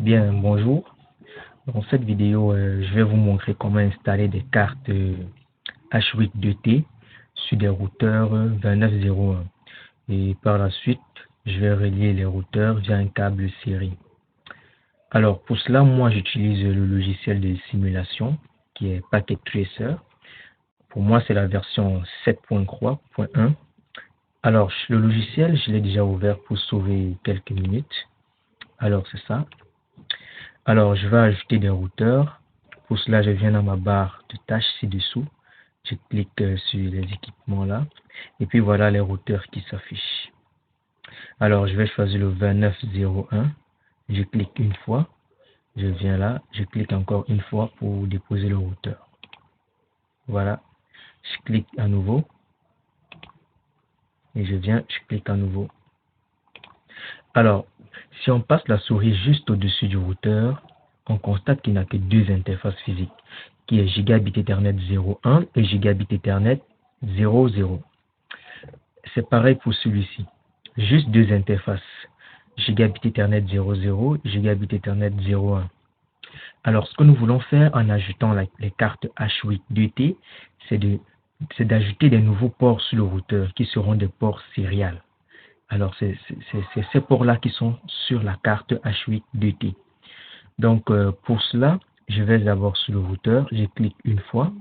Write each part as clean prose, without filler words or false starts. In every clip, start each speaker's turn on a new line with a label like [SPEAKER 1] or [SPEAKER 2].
[SPEAKER 1] Bien, bonjour. Dans cette vidéo, je vais vous montrer comment installer des cartes H8-2T sur des routeurs 2901. Et par la suite, je vais relier les routeurs via un câble série. Alors, pour cela, moi, j'utilise le logiciel de simulation qui est Packet Tracer. Pour moi, c'est la version 7.3.1. Alors, le logiciel, je l'ai déjà ouvert pour sauver quelques minutes. Alors, c'est ça. Alors, je vais ajouter des routeurs. Pour cela, je viens dans ma barre de tâches ci-dessous. Je clique sur les équipements là. Et puis voilà les routeurs qui s'affichent. Alors, je vais choisir le 2901. Je clique une fois. Je viens là. Je clique encore une fois pour déposer le routeur. Voilà. Je clique à nouveau. Et je viens, je clique à nouveau. Alors, si on passe la souris juste au-dessus du routeur, on constate qu'il n'a que deux interfaces physiques, qui est Gigabit Ethernet 0.1 et Gigabit Ethernet 0.0. C'est pareil pour celui-ci. Juste deux interfaces, Gigabit Ethernet 0.0 et Gigabit Ethernet 0.1. Alors, ce que nous voulons faire en ajoutant les cartes H8-2T, c'est d'ajouter des nouveaux ports sur le routeur qui seront des ports serial. Alors, c'est ces ports-là qui sont sur la carte H8-2T. Donc, pour cela, je vais d'abord sur le routeur, je clique une fois,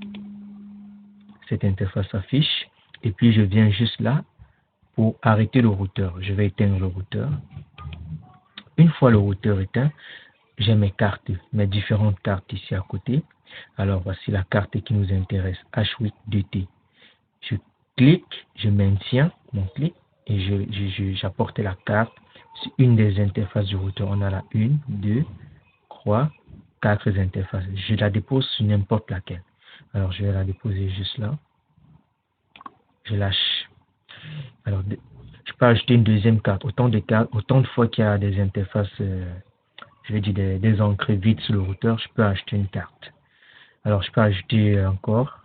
[SPEAKER 1] cette interface s'affiche, et puis je viens juste là pour arrêter le routeur. Je vais éteindre le routeur. Une fois le routeur éteint, j'ai mes cartes, mes différentes cartes ici à côté. Alors, voici la carte qui nous intéresse, H8-2T. Je clique, je maintiens mon clic, et j'apporte la carte sur une des interfaces du routeur. On a la 1, 2, 3, 4 interfaces. Je la dépose sur n'importe laquelle. Alors, je vais la déposer juste là. Je lâche. Alors, je peux ajouter une deuxième carte. Autant de fois qu'il y a des interfaces, je vais dire des entrées vides sur le routeur, je peux ajouter une carte. Alors, je peux ajouter encore.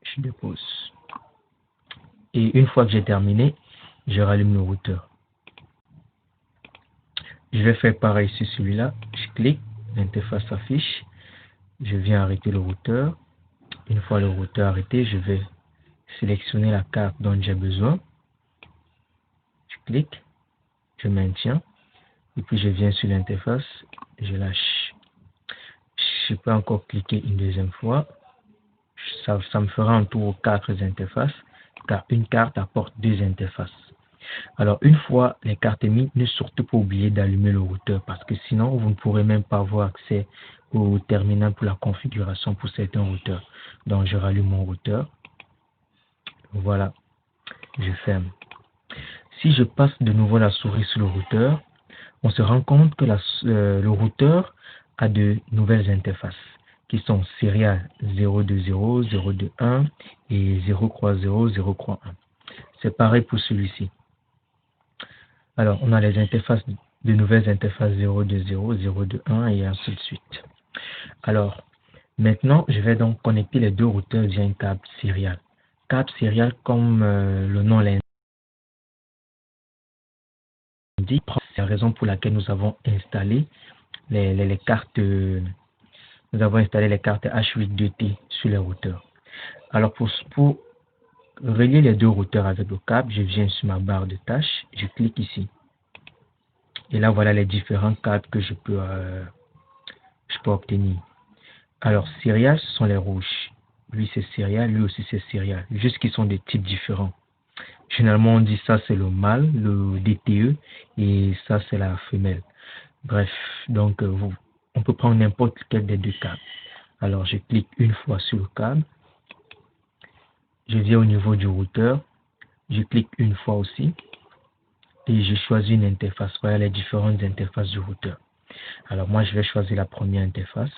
[SPEAKER 1] Je dépose. Et une fois que j'ai terminé, je rallume le routeur. Je vais faire pareil sur celui-là. Je clique, l'interface s'affiche. Je viens arrêter le routeur. Une fois le routeur arrêté, je vais sélectionner la carte dont j'ai besoin. Je clique, je maintiens. Et puis je viens sur l'interface, je lâche. Je peux encore cliquer une deuxième fois. Ça me fera en tout 4 interfaces, car une carte apporte deux interfaces. Alors, une fois les cartes mises, ne surtout pas oublier d'allumer le routeur, parce que sinon, vous ne pourrez même pas avoir accès au terminal pour la configuration pour certains routeurs. Donc, je rallume mon routeur. Voilà, je ferme. Si je passe de nouveau la souris sur le routeur, on se rend compte que le routeur a de nouvelles interfaces qui sont Serial 020, 021 et 030, 031. C'est pareil pour celui-ci. Alors, on a les interfaces, de nouvelles interfaces 020, 021 et ainsi de suite. Alors, maintenant, je vais donc connecter les deux routeurs via un câble Serial. Câble Serial, comme le nom l'indique, c'est la raison pour laquelle nous avons installé les cartes. Nous avons installé les cartes H8-2T sur les routeurs. Alors, pour relier les deux routeurs avec le câble, je viens sur ma barre de tâches, je clique ici. Et là, voilà les différents câbles que je peux obtenir. Alors, Serial, ce sont les rouges. Lui, c'est Serial, lui aussi, c'est Serial. Juste qu'ils sont de types différents. Généralement, on dit ça, c'est le mâle, le DTE, et ça, c'est la femelle. Bref, donc, on peut prendre n'importe lequel des deux câbles. Alors, je clique une fois sur le câble. Je viens au niveau du routeur. Je clique une fois aussi. Et je choisis une interface. Voilà les différentes interfaces du routeur. Alors, moi, je vais choisir la première interface,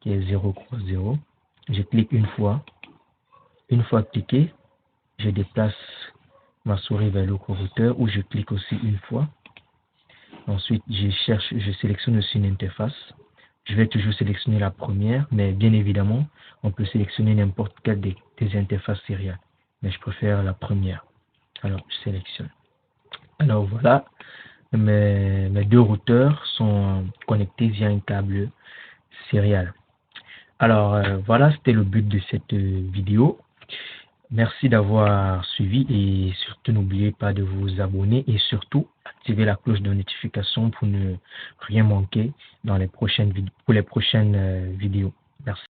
[SPEAKER 1] qui est 030. Je clique une fois. Une fois cliqué, je déplace ma souris vers l'autre routeur où je clique aussi une fois. Ensuite, je sélectionne aussi une interface. Je vais toujours sélectionner la première, mais bien évidemment, on peut sélectionner n'importe quelle des interfaces sériales. Mais je préfère la première. Alors, je sélectionne. Alors voilà, mes deux routeurs sont connectés via un câble serial. Alors voilà, c'était le but de cette vidéo. Merci d'avoir suivi et surtout n'oubliez pas de vous abonner et surtout activer la cloche de notification pour ne rien manquer pour les prochaines vidéos. Merci.